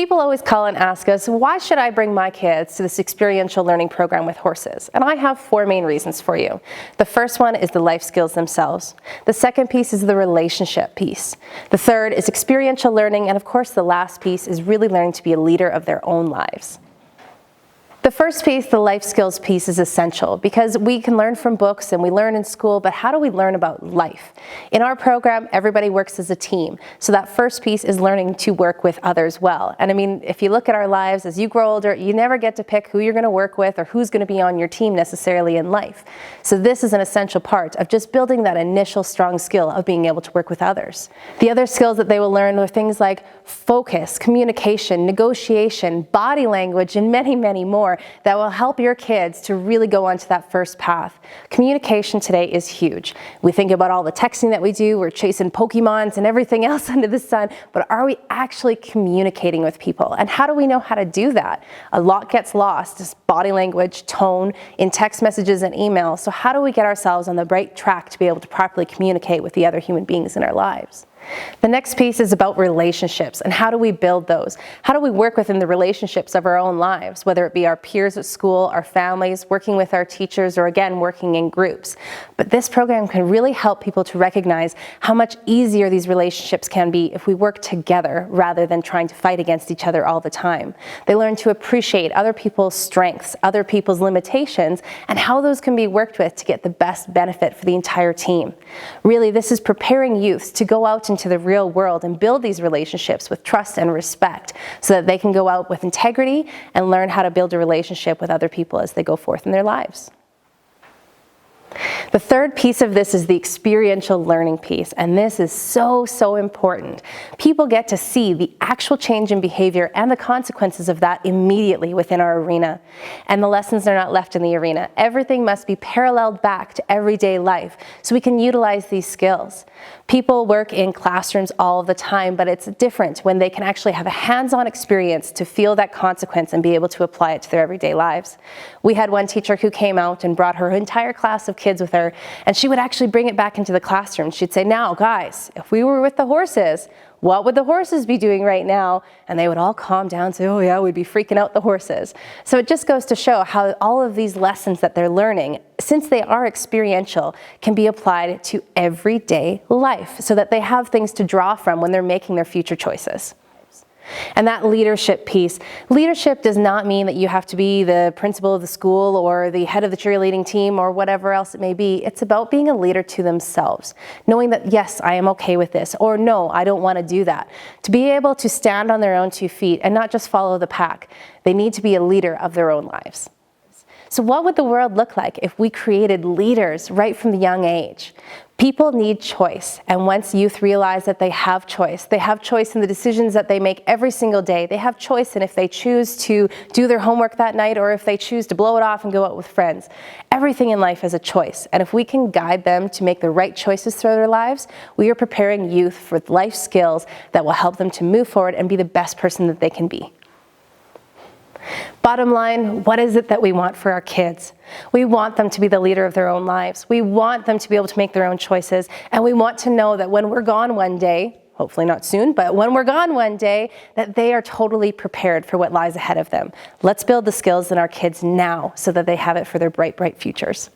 People always call and ask us, why should I bring my kids to this experiential learning program with horses? And I have 4 main reasons for you. The first one is the life skills themselves. The second piece is the relationship piece. The third is experiential learning. And of course, the last piece is really learning to be a leader of their own lives. The first piece, the life skills piece, is essential because we can learn from books and we learn in school, but how do we learn about life? In our program, everybody works as a team. So that first piece is learning to work with others well. And I mean, if you look at our lives, as you grow older, you never get to pick who you're going to work with or who's going to be on your team necessarily in life. So this is an essential part of just building that initial strong skill of being able to work with others. The other skills that they will learn are things like focus, communication, negotiation, body language, and many, many more that will help your kids to really go onto that first path. Communication today is huge. We think about all the texting that we do, we're chasing Pokemons and everything else under the sun, but are we actually communicating with people? And how do we know how to do that? A lot gets lost, just body language, tone, in text messages and emails. So how do we get ourselves on the right track to be able to properly communicate with the other human beings in our lives? The next piece is about relationships and how do we build those? How do we work within the relationships of our own lives, whether it be our peers at school, our families, working with our teachers, or again, working in groups. But this program can really help people to recognize how much easier these relationships can be if we work together rather than trying to fight against each other all the time. They learn to appreciate other people's strengths, other people's limitations, and how those can be worked with to get the best benefit for the entire team. Really, this is preparing youth to go out into the real world and build these relationships with trust and respect so that they can go out with integrity and learn how to build a relationship with other people as they go forth in their lives. The third piece of this is the experiential learning piece, and this is so important. People get to see the actual change in behavior and the consequences of that immediately within our arena. And the lessons are not left in the arena. Everything must be paralleled back to everyday life so we can utilize these skills. People work in classrooms all the time, but it's different when they can actually have a hands-on experience to feel that consequence and be able to apply it to their everyday lives. We had one teacher who came out and brought her entire class of kids with her, and she would actually bring it back into the classroom. She'd say, now guys, if we were with the horses, what would the horses be doing right now? And they would all calm down and say, oh yeah, we'd be freaking out the horses. So it just goes to show how all of these lessons that they're learning, since they are experiential, can be applied to everyday life so that they have things to draw from when they're making their future choices. And that leadership piece. Leadership does not mean that you have to be the principal of the school or the head of the cheerleading team or whatever else it may be. It's about being a leader to themselves. Knowing that, yes, I am okay with this, or no, I don't want to do that. To be able to stand on their own 2 feet and not just follow the pack. They need to be a leader of their own lives. So what would the world look like if we created leaders right from the young age? People need choice, and once youth realize that they have choice in the decisions that they make every single day. They have choice in if they choose to do their homework that night or if they choose to blow it off and go out with friends. Everything in life is a choice, and if we can guide them to make the right choices through their lives, we are preparing youth for life skills that will help them to move forward and be the best person that they can be. Bottom line, what is it that we want for our kids? We want them to be the leader of their own lives. We want them to be able to make their own choices. And we want to know that when we're gone one day, hopefully not soon, but when we're gone one day, that they are totally prepared for what lies ahead of them. Let's build the skills in our kids now so that they have it for their bright, bright futures.